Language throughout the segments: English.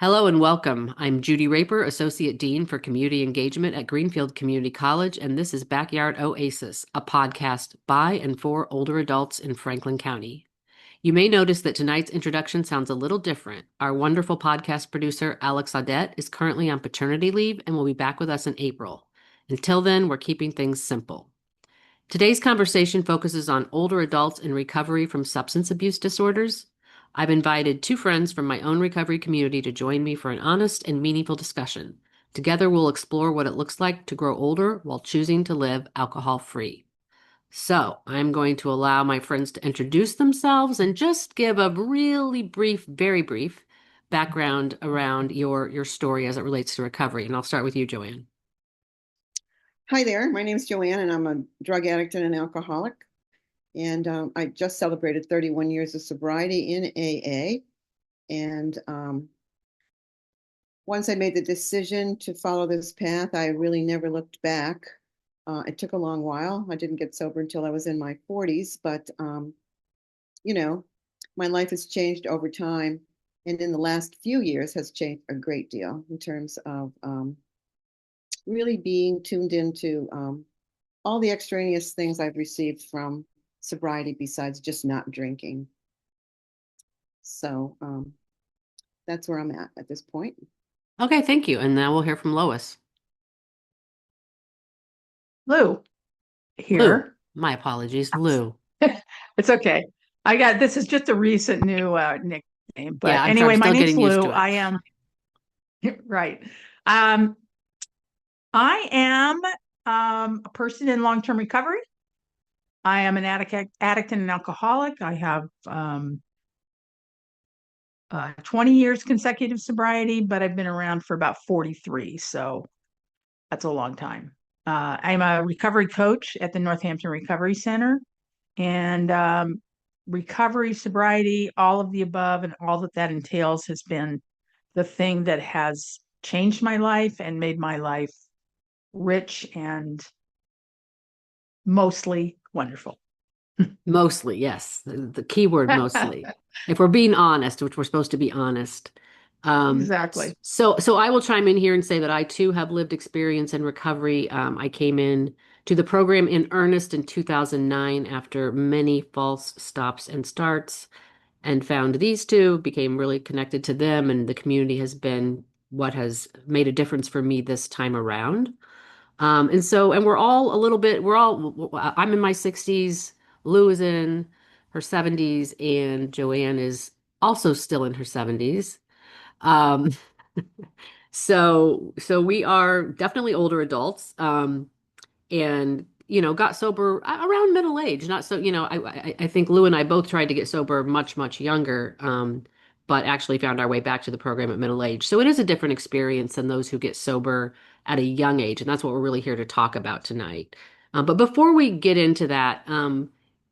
Hello and welcome. I'm Judy Raper, Associate Dean for Community Engagement at Greenfield Community College, and this is Backyard Oasis, a podcast by and for older adults in Franklin County. You may notice that tonight's introduction sounds a little different. Our wonderful podcast producer, Alex Audette, is currently on paternity leave and will be back with us in April. Until then, we're keeping things simple. Today's conversation focuses on older adults in recovery from substance abuse disorders. I've invited two friends from my own recovery community to join me for an honest and meaningful discussion. Together, we'll explore what it looks like to grow older while choosing to live alcohol-free. So, I'm going to allow my friends to introduce themselves and just give a really brief, very brief background around your story as it relates to recovery. And I'll start with you, Joanne. Hi there, my name is Joanne, and I'm a drug addict and an alcoholic. And I just celebrated 31 years of sobriety in AA. And once I made the decision to follow this path, I really never looked back. It took a long while. I didn't get sober until I was in my 40s, but my life has changed over time. And in the last few years has changed a great deal in terms of really being tuned into all the extraneous things I've received from sobriety besides just not drinking. So that's where I'm at this point. Okay, thank you. And now we'll hear from Lois. Lou Lou, here. my apologies, Lou. It's okay. This is just a recent new nickname, but Yeah, I'm anyway, still my name's getting used Lou. to it. I am right. I am a person in long-term recovery. I am an addict and an alcoholic. I have 20 years consecutive sobriety, but I've been around for about 43, so that's a long time. I'm a recovery coach at the Northampton Recovery Center, and recovery, sobriety, all of the above, and all that entails has been the thing that has changed my life and made my life rich and mostly wonderful. Mostly, yes. The key word mostly. If we're being honest, which we're supposed to be honest. Exactly. So I will chime in here and say that I too have lived experience in recovery. I came in to the program in earnest in 2009 after many false stops and starts, and found these two, became really connected to them, and the community has been what has made a difference for me this time around. And we're all a little bit, I'm in my 60s, Lou is in her 70s, and Joanne is also still in her 70s. Um, so we are definitely older adults. And got sober around middle age. Not so, I think Lou and I both tried to get sober much younger, but actually found our way back to the program at middle age. So it is a different experience than those who get sober at a young age, and that's what we're really here to talk about tonight. But before we get into that,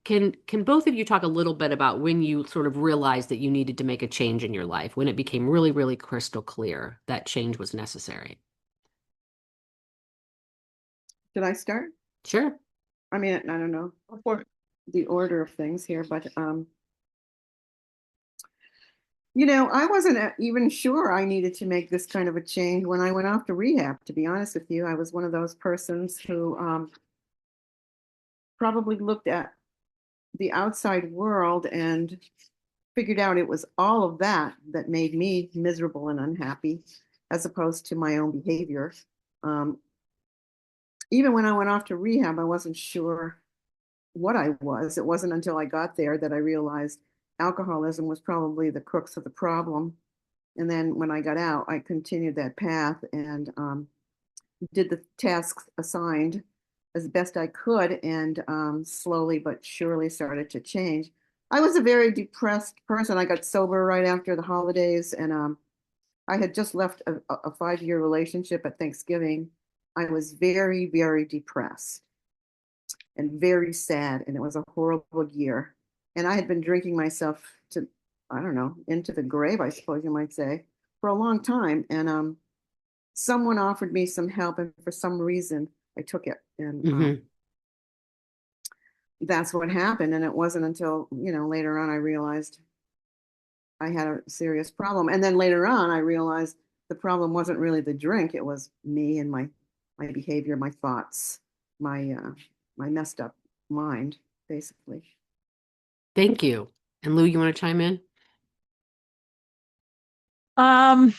can both of you talk a little bit about when you sort of realized that you needed to make a change in your life, when it became really crystal clear that change was necessary? Did I start? Sure. I mean, I don't know the order of things here, but I wasn't even sure I needed to make this kind of a change when I went off to rehab, to be honest with you. I was one of those persons who probably looked at the outside world and figured out it was all of that that made me miserable and unhappy, as opposed to my own behavior. Even when I went off to rehab, I wasn't sure what I was. It wasn't until I got there that I realized alcoholism was probably the crux of the problem. And then when I got out, I continued that path and did the tasks assigned as best I could, and slowly but surely started to change. I was a very depressed person. I got sober right after the holidays, and I had just left a 5-year relationship at Thanksgiving. I was very depressed and very sad, and it was a horrible year. And I had been drinking myself to, I don't know, into the grave, I suppose you might say, for a long time. And someone offered me some help, and for some reason, I took it. And that's what happened. And it wasn't until, later on I realized I had a serious problem. And then later on, I realized the problem wasn't really the drink; it was me and my behavior, my thoughts, my messed up mind, basically. Thank you. And Lou, you want to chime in? Um,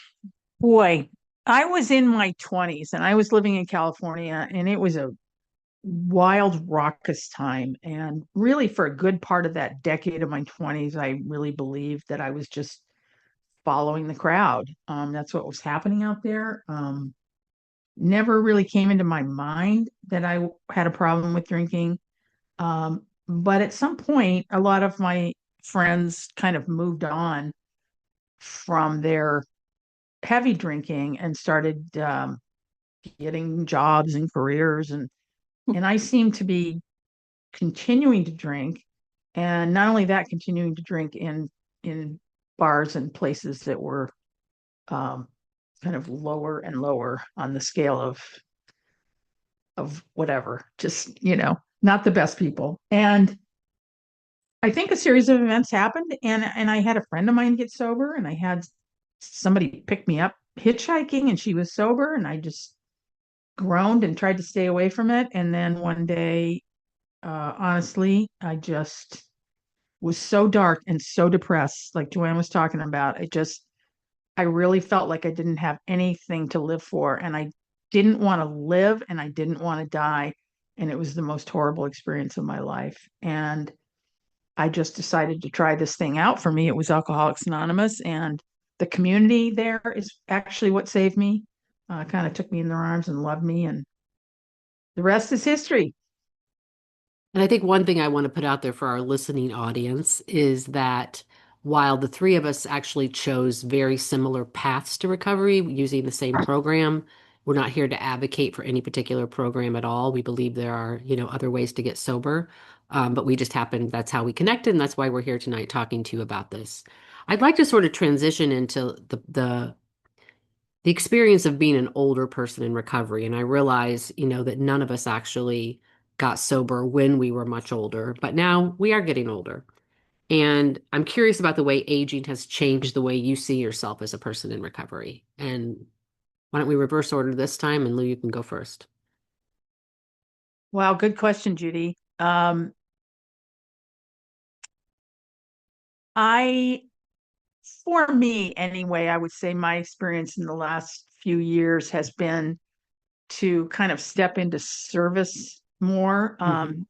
Boy, I was in my 20s and I was living in California, and it was a wild, raucous time. And really, for a good part of that decade of my 20s, I really believed that I was just following the crowd. That's what was happening out there. Never really came into my mind that I had a problem with drinking. But at some point, a lot of my friends kind of moved on from their heavy drinking and started getting jobs and careers, and I seemed to be continuing to drink, and not only that, continuing to drink in bars and places that were um, kind of lower and lower on the scale of whatever, just not the best people. And I think a series of events happened, and I had a friend of mine get sober, and I had somebody pick me up hitchhiking, and she was sober, and I just groaned and tried to stay away from it. And then one day, honestly, I just was so dark and so depressed, like Joanne was talking about. I really felt like I didn't have anything to live for, and I didn't want to live, and I didn't want to die. And it was the most horrible experience of my life. And I just decided to try this thing out. For me, it was Alcoholics Anonymous, and the community there is actually what saved me. Kind of took me in their arms and loved me, and the rest is history. And I think one thing I want to put out there for our listening audience is that while the three of us actually chose very similar paths to recovery using the same program, we're not here to advocate for any particular program at all. We believe there are, other ways to get sober. But we just happened, that's how we connected, and that's why we're here tonight talking to you about this. I'd like to sort of transition into the experience of being an older person in recovery. And I realize, that none of us actually got sober when we were much older, but now we are getting older. And I'm curious about the way aging has changed the way you see yourself as a person in recovery. And why don't we reverse order this time? And Lou, you can go first. Wow, good question, Judy. I, for me anyway, I would say my experience in the last few years has been to kind of step into service more. Hmm.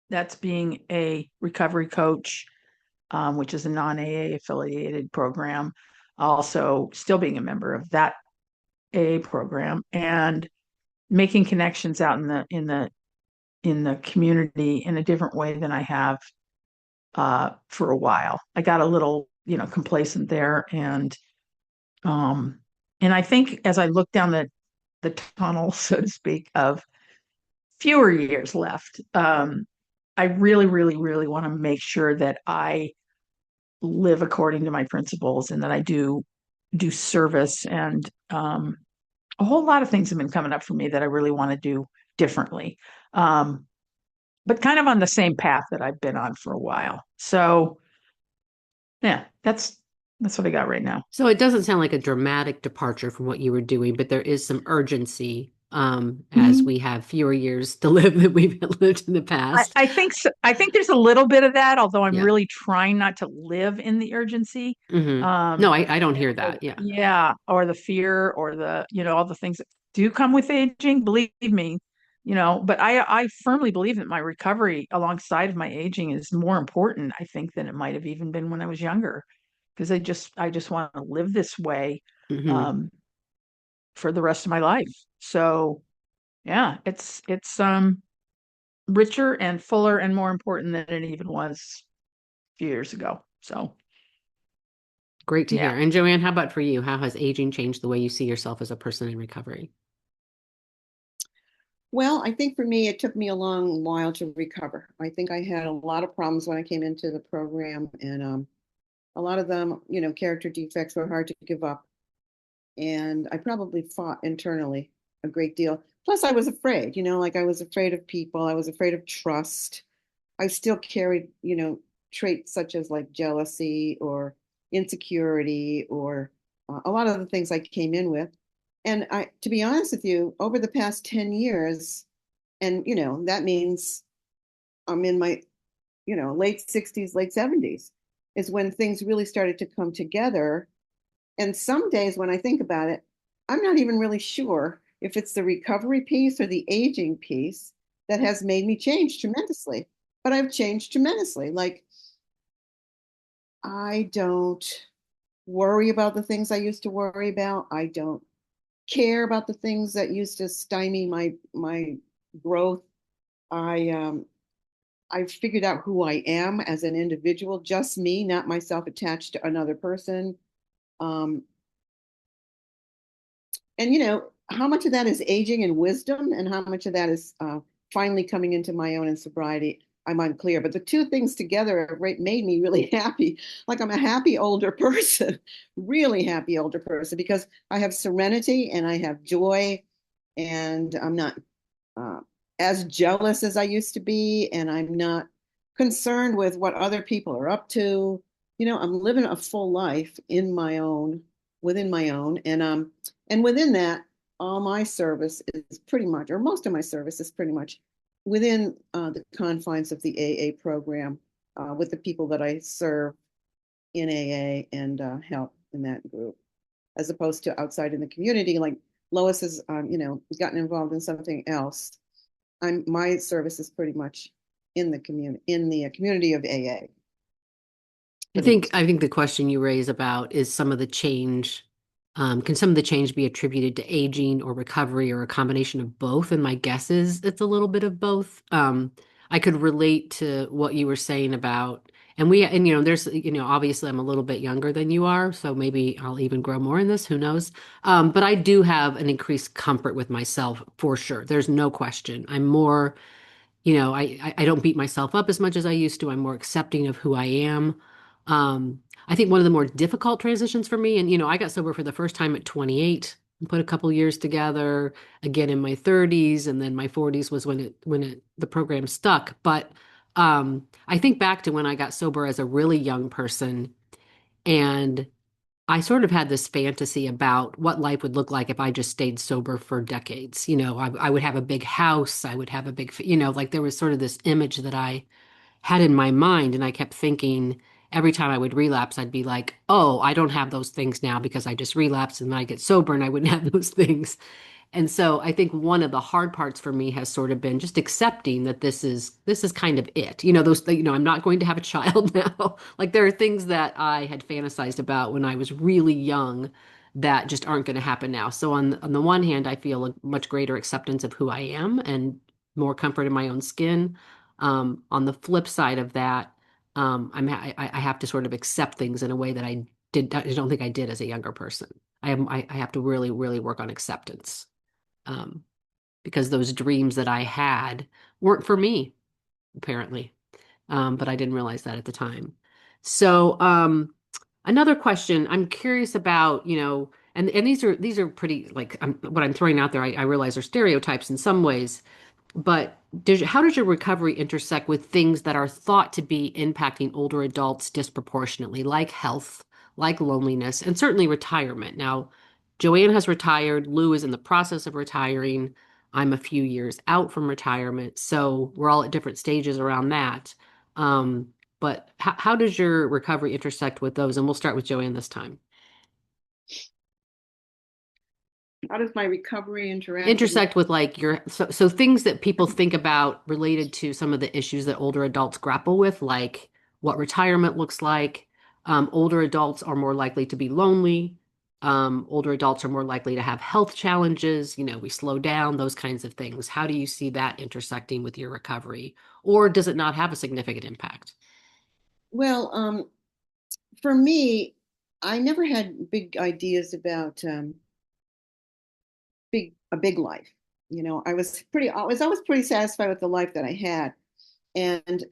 That's being a recovery coach, which is a non-AA affiliated program. Also, still being a member of that AA program, and making connections out in the community in a different way than I have for a while. I got a little, complacent there, um, and I think as I look down the tunnel, so to speak, of fewer years left, I really, really, really want to make sure that I live according to my principles, and that I do service. And a whole lot of things have been coming up for me that I really want to do differently. Um, but kind of on the same path that I've been on for a while. So yeah, that's what I got right now. So it doesn't sound like a dramatic departure from what you were doing, but there is some urgency as Mhm. we have fewer years to live than we've lived in the I, past. I think so. I think there's a little bit of that, although I'm Yeah. really trying not to live in the urgency. Hmm. Um, No, I don't hear or that. Yeah. yeah, or the fear, or all the things that do come with aging. Believe me, but I firmly believe that my recovery alongside of my aging is more important, I think, than it might have even been when I was younger, because I just want to live this way Hmm. um, for the rest of my life. So yeah, it's richer and fuller and more important than it even was a few years ago. So Great to yeah. hear. And Joanne, how about for you? How has aging changed the way you see yourself as a person in recovery? Well, I think for me, it took me a long while to recover. I think I had a lot of problems when I came into the program, and a lot of them, character defects were hard to give up. And I probably fought internally a great deal. Plus, I was afraid, like I was afraid of people, I was afraid of trust. I still carried, traits such as like jealousy or insecurity or a lot of the things I came in with. And to be honest with you, over the past 10 years, and that means I'm in my, late 60s, late 70s, is when things really started to come together. And some days when I think about it, I'm not even really sure if it's the recovery piece or the aging piece that has made me change tremendously. But I've changed tremendously. Like, I don't worry about the things I used to worry about. I don't care about the things that used to stymie my growth. I I've figured out who I am as an individual, just me, not myself attached to another person. Um, and how much of that is aging and wisdom, and how much of that is finally coming into my own in sobriety, I'm unclear. But the two things together have made me really happy. Like, I'm a happy older person, really happy older person, because I have serenity and I have joy, and I'm not uh, as jealous as I used to be, and I'm not concerned with what other people are up to. I'm living a full life in my own, within my own, and within that, all my service is pretty much, or most of my service is pretty much within the confines of the AA program, with the people that I serve in AA and help in that group, as opposed to outside in the community. Like Lois has, gotten involved in something else. My service is pretty much in the community of AA I for the think most I part. think the question you raise about is some of the change, can some of the change be attributed to aging or recovery or a combination of both? And my guess is it's a little bit of both. I could relate to what you were saying about, and there's, obviously I'm a little bit younger than you are, so maybe I'll even grow more in this, who knows? But I do have an increased comfort with myself for sure. There's no question. I'm more, I don't beat myself up as much as I used to. I'm more accepting of who I am. I think one of the more difficult transitions for me, and I got sober for the first time at 28, and put a couple years together again in my 30s, and then my 40s was when the program stuck. But I think back to when I got sober as a really young person, and I sort of had this fantasy about what life would look like if I just stayed sober for decades. I would have a big house, I would have a big, like there was sort of this image that I had in my mind. And I kept thinking every time I would relapse, I'd be like, oh, I don't have those things now because I just relapsed and then I get sober and I wouldn't have those things. And so I think one of the hard parts for me has sort of been just accepting that this is kind of it. I'm not going to have a child now. Like there are things that I had fantasized about when I was really young that just aren't going to happen now. So on the one hand, I feel a much greater acceptance of who I am and more comfort in my own skin. On the flip side of that, I have to sort of accept things in a way that I don't think I did as a younger person. I have to really, really work on acceptance, um, because those dreams that I had weren't for me, apparently. But I didn't realize that at the time. So, another question I'm curious about, and these are pretty like what I'm throwing out there. I realize are stereotypes in some ways, but how does your recovery intersect with things that are thought to be impacting older adults disproportionately, like health, like loneliness, and certainly retirement? Now, Joanne has retired. Lou is in the process of retiring. I'm a few years out from retirement. So we're all at different stages around that. Um, but how does your recovery intersect with those? And we'll start with Joanne this time. How does my recovery interact with my? Intersect with like so things that people think about related to some of the issues that older adults grapple with, like what retirement looks like. Older adults are more likely to be lonely. Older adults are more likely to have health challenges. We slow down, those kinds of things. How do you see that intersecting with your recovery? Or does it not have a significant impact? Well, for me, I never had big ideas about a big life. I was always pretty satisfied with the life that I had. And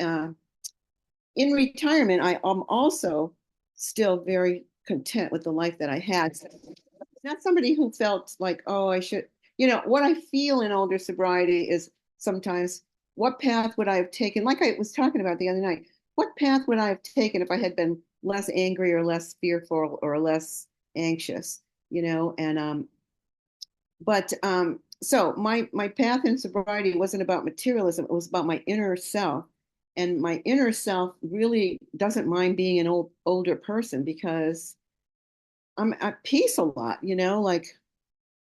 in retirement, I am also still very content with the life that I had. So, not somebody who felt like, oh, I should, what I feel in older sobriety is sometimes, what path would I have taken? Like I was talking about the other night, what path would I have taken if I had been less angry or less fearful or less anxious, and but so my path in sobriety wasn't about materialism, it was about my inner self. And my inner self really doesn't mind being an older person because I'm at peace a lot, like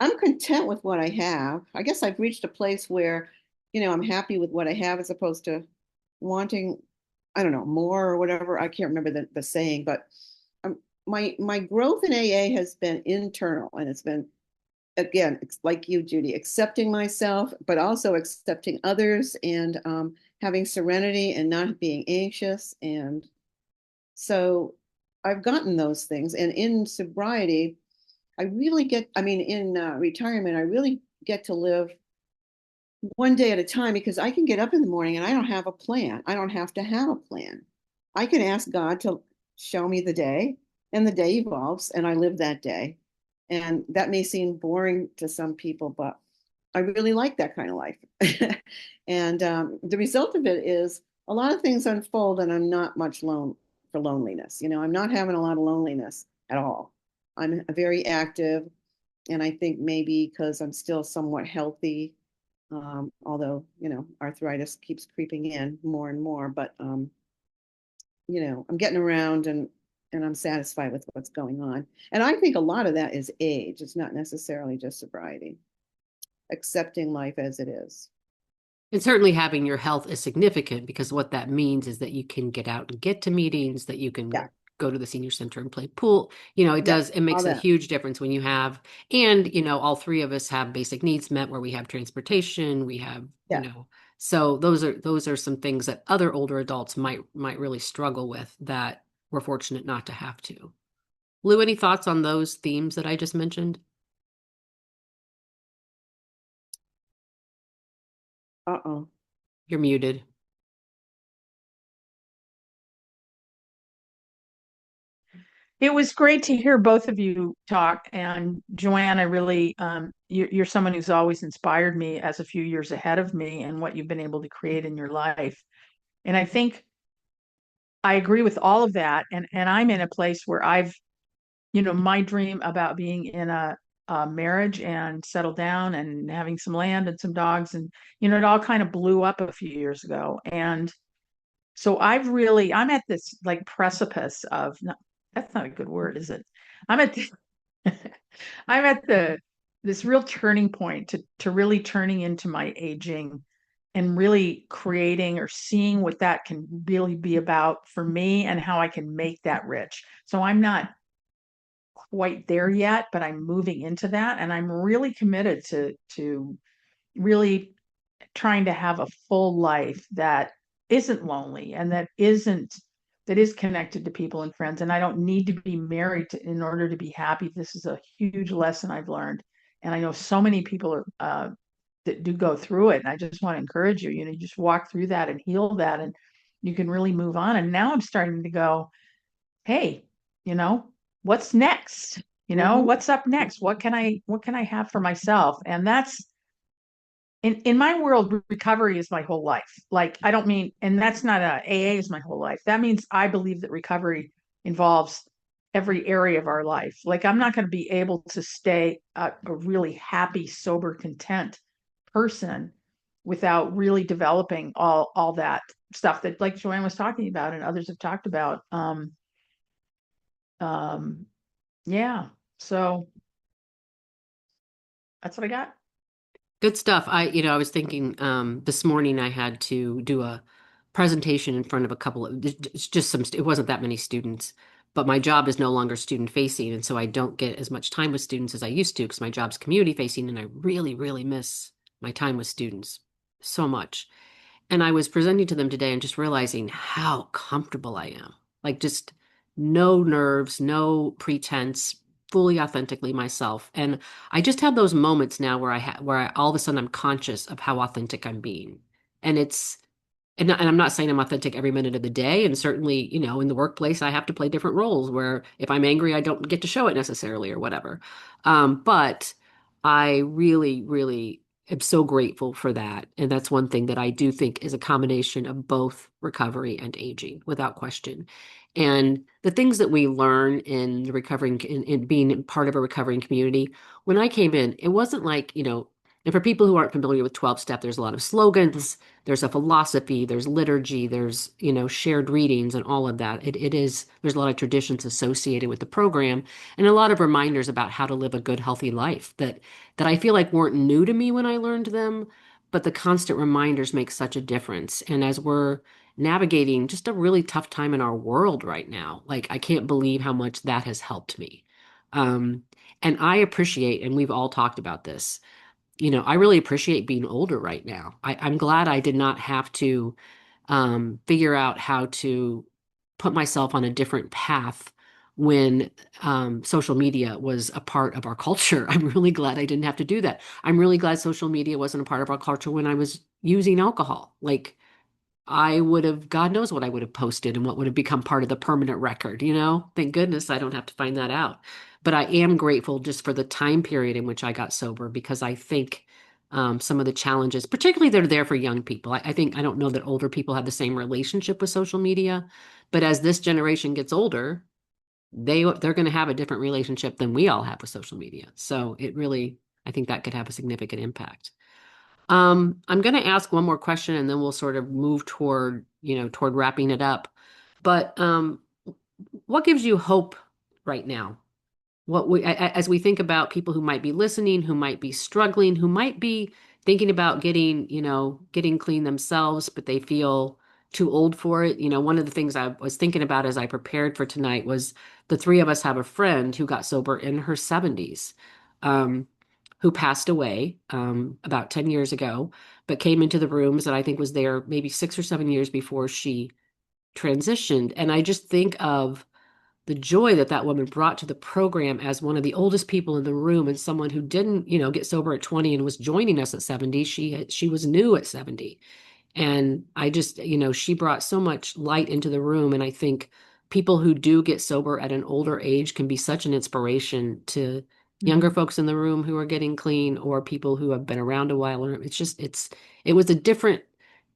I'm content with what I have. I guess I've reached a place where, I'm happy with what I have as opposed to wanting, I don't know, more or whatever. I can't remember the saying, but my growth in AA has been internal, and it's been, again, it's like you, Judy, accepting myself, but also accepting others, and having serenity and not being anxious. And so I've gotten those things. And in sobriety, in retirement, I really get to live one day at a time because I can get up in the morning and I don't have a plan. I don't have to have a plan. I can ask God to show me the day, and the day evolves and I live that day. And that may seem boring to some people, but I really like that kind of life. And the result of it is a lot of things unfold, and I'm not much for loneliness. I'm not having a lot of loneliness at all. I'm very active, and I think maybe because I'm still somewhat healthy, although arthritis keeps creeping in more and more. But I'm getting around, and I'm satisfied with what's going on. And I think a lot of that is age. It's not necessarily just sobriety. Accepting life as it is. And certainly having your health is significant, because what that means is that you can get out and get to meetings, that you can Yeah, go to the senior center and play pool. yeah, It makes all a that. huge difference when you have, and, all three of us have basic needs met, where we have transportation, we have, Yeah. so those are some things that other older adults might really struggle with, that we're fortunate not to have to. Lou, any thoughts on those themes that I just mentioned? Uh-oh. You're muted. It was great to hear both of you talk. And Joanne, I really, you're someone who's always inspired me as a few years ahead of me and what you've been able to create in your life. And I think I agree with all of that. And I'm in a place where my dream about being in a marriage and settle down and having some land and some dogs, and, it all kind of blew up a few years ago. And so I'm at this like precipice of, no, that's not a good word, is it? I'm at the, I'm at this real turning point to really turning into my aging and really creating or seeing what that can really be about for me and how I can make that rich. So I'm not quite there yet, but I'm moving into that, and I'm really committed to really trying to have a full life that isn't lonely and that is connected to people and friends. And I don't need to be married in order to be happy. This is a huge lesson I've learned, and I know so many people are that do go through it. And I just want to encourage you. You just walk through that and heal that, and you can really move on. And now I'm starting to go, hey, you know, what's next? Mm-hmm. What's up next? What can I have for myself? And that's in my world, recovery is my whole life. Like, I don't mean, and that's not AA is my whole life. That means I believe that recovery involves every area of our life. Like, I'm not going to be able to stay a really happy, sober, content person without really developing all that stuff that, like Joanne was talking about and others have talked about. Um, yeah. So that's what I got. Good stuff. I was thinking this morning I had to do a presentation in front of a couple of, it's just it wasn't that many students, but my job is no longer student facing. And so I don't get as much time with students as I used to, because my job's community facing, and I really, really miss my time with students so much. And I was presenting to them today and just realizing how comfortable I am. Like, just no nerves, no pretense, fully authentically myself. And I just have those moments now where all of a sudden I'm conscious of how authentic I'm being. And it's and I'm not saying I'm authentic every minute of the day. And certainly, in the workplace, I have to play different roles where if I'm angry, I don't get to show it necessarily or whatever. But I really, really am so grateful for that. And that's one thing that I do think is a combination of both recovery and aging, without question. And the things that we learn in the recovering, in being part of a recovering community, when I came in, it wasn't like, and for people who aren't familiar with 12 step, there's a lot of slogans, there's a philosophy, there's liturgy, there's, shared readings and all of that. There's a lot of traditions associated with the program and a lot of reminders about how to live a good, healthy life that I feel like weren't new to me when I learned them, but the constant reminders make such a difference. And as we're navigating just a really tough time in our world right now, like I can't believe how much that has helped me. Um, and I appreciate, and we've all talked about this, I really appreciate being older right now. I'm glad I did not have to figure out how to put myself on a different path when social media was a part of our culture. I'm really glad I didn't have to do that. I'm really glad social media wasn't a part of our culture when I was using alcohol. Like, I would have, God knows what I would have posted and what would have become part of the permanent record, Thank goodness I don't have to find that out. But I am grateful just for the time period in which I got sober because I think some of the challenges, particularly they're there for young people. I think, I don't know that older people have the same relationship with social media, but as this generation gets older, they're going to have a different relationship than we all have with social media. So it really, I think that could have a significant impact. I'm going to ask one more question and then we'll sort of move toward wrapping it up. But what gives you hope right now? As we think about people who might be listening, who might be struggling, who might be thinking about getting clean themselves, but they feel too old for it. One of the things I was thinking about as I prepared for tonight was the three of us have a friend who got sober in her 70s, who passed away about 10 years ago, but came into the rooms and I think was there maybe 6 or 7 years before she transitioned. And I just think of the joy that that woman brought to the program as one of the oldest people in the room and someone who didn't, get sober at 20 and was joining us at 70. She was new at 70. And I just, she brought so much light into the room. And I think people who do get sober at an older age can be such an inspiration to younger folks in the room who are getting clean or people who have been around a while. It was a different,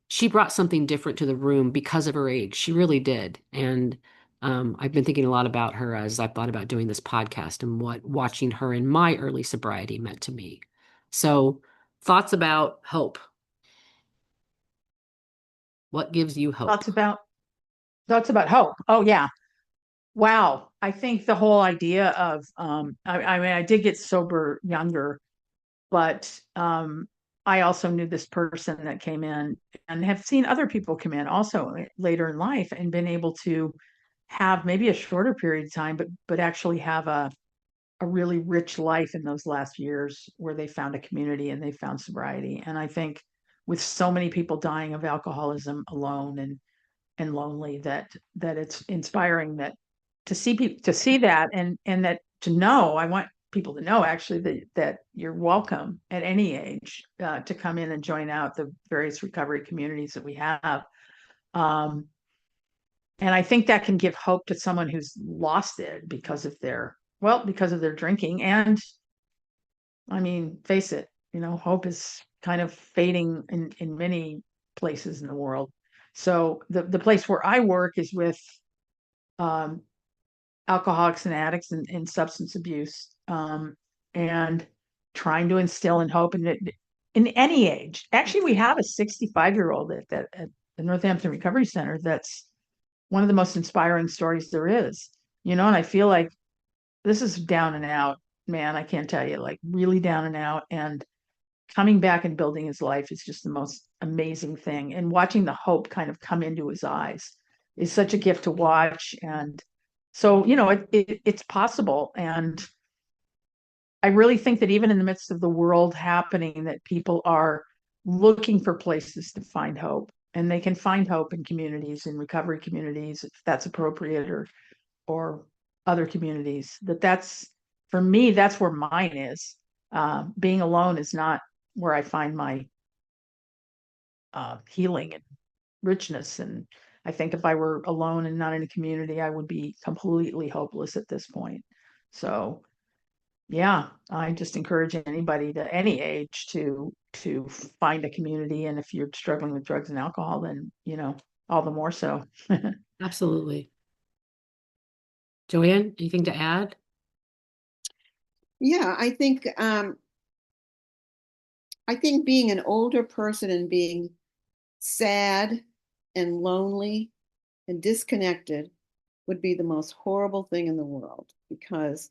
she brought something different to the room because of her age. She really did. And I've been thinking a lot about her as I've thought about doing this podcast and what watching her in my early sobriety meant to me. So, thoughts about hope. What gives you hope? Thoughts about hope. Oh yeah. Wow. I think the whole idea of I mean I did get sober younger, but I also knew this person that came in and have seen other people come in also later in life and been able to have maybe a shorter period of time, but actually have a really rich life in those last years where they found a community and they found sobriety. And I think with so many people dying of alcoholism alone and lonely that it's inspiring that to see people to see that and that to know I want people to know actually that you're welcome at any age to come in and join out the various recovery communities that we have. um, and I think that can give hope to someone who's lost it because of their drinking. And I mean, face it, hope is kind of fading in many places in the world. So the place where I work is with um, alcoholics and addicts and substance abuse, and trying to instill in hope in any age. Actually, we have a 65-year-old at the Northampton Recovery Center. That's one of the most inspiring stories there is. And I feel like this is down and out, man. I can't tell you, like really down and out. And coming back and building his life is just the most amazing thing. And watching the hope kind of come into his eyes is such a gift to watch. And so, it's possible. And I really think that even in the midst of the world happening, that people are looking for places to find hope. And they can find hope in communities, in recovery communities, if that's appropriate, or other communities. That's for me, that's where mine is. Being alone is not where I find my healing and richness. And I think if I were alone and not in a community, I would be completely hopeless at this point. So yeah, I just encourage anybody to any age to find a community. And if you're struggling with drugs and alcohol, then all the more so. Absolutely. Joanne, anything to add? Yeah, I think being an older person and being sad and lonely and disconnected would be the most horrible thing in the world because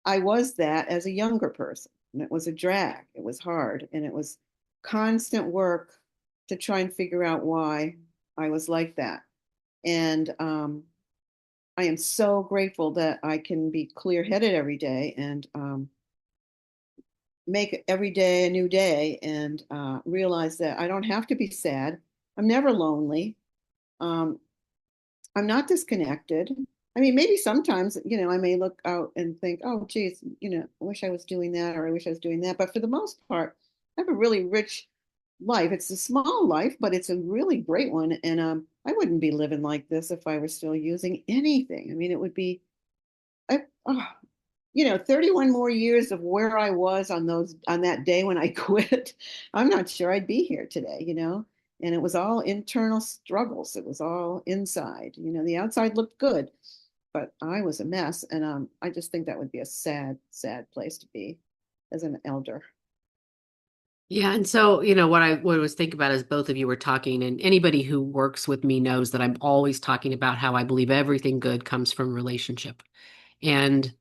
I was that as a younger person. And it was a drag. It was hard. And it was constant work to try and figure out why I was like that. And I am so grateful that I can be clear headed every day and make every day a new day and realize that I don't have to be sad. I'm never lonely. Um, I'm not disconnected. I mean, maybe sometimes, I may look out and think, oh, geez, I wish I was doing that or I wish I was doing that. But for the most part, I have a really rich life. It's a small life, but it's a really great one. And I wouldn't be living like this if I were still using anything. I mean, it would be, oh, 31 more years of where I was on that day when I quit. I'm not sure I'd be here today. And it was all internal struggles. It was all inside. The outside looked good, but I was a mess. And I just think that would be a sad, sad place to be as an elder. Yeah, and so, what I was thinking about as both of you were talking, and anybody who works with me knows that I'm always talking about how I believe everything good comes from relationship. And,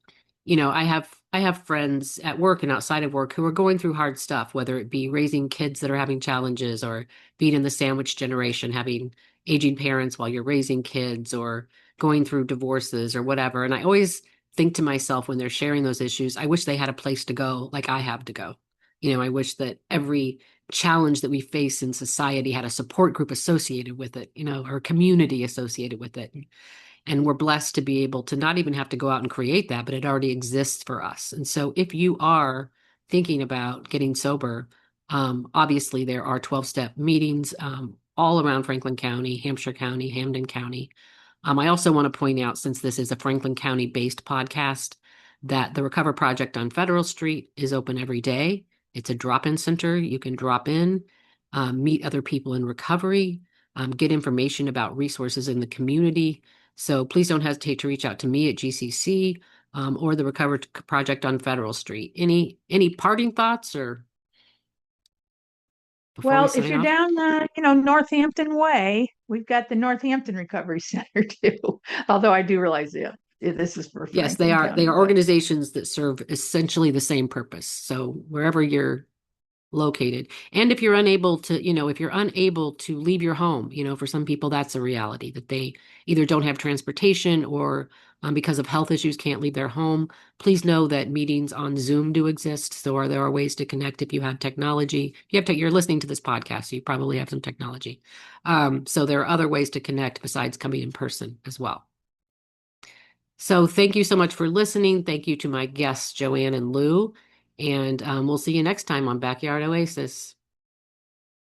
I have friends at work and outside of work who are going through hard stuff, whether it be raising kids that are having challenges or being in the sandwich generation, having aging parents while you're raising kids or going through divorces or whatever. And I always think to myself when they're sharing those issues, I wish they had a place to go like I have to go. I wish that every challenge that we face in society had a support group associated with it, or a community associated with it. And we're blessed to be able to not even have to go out and create that, but it already exists for us. And so if you are thinking about getting sober, obviously there are 12-step meetings all around Franklin County, Hampshire County, Hampden County. I also want to point out, since this is a Franklin County based podcast, that the Recover Project on Federal Street is open every day. It's a drop-in center. You can drop in, meet other people in recovery, get information about resources in the community. So please don't hesitate to reach out to me at GCC or the Recover Project on Federal Street. Any parting thoughts or before we Well, if sign you're off? down the, Northampton way, we've got the Northampton Recovery Center too. Although I do realize, yeah, this is for Yes, they Franklin are. They County, are but organizations that serve essentially the same purpose. So wherever you're located, and if you're unable to leave your home, for some people that's a reality that they either don't have transportation or because of health issues can't leave their home. Please know that meetings on Zoom do exist. So there are ways to connect if you have technology. You're listening to this podcast, so you probably have some technology. So there are other ways to connect besides coming in person as well. So thank you so much for listening. Thank you to my guests, Joanne and Lou. And we'll see you next time on Backyard Oasis.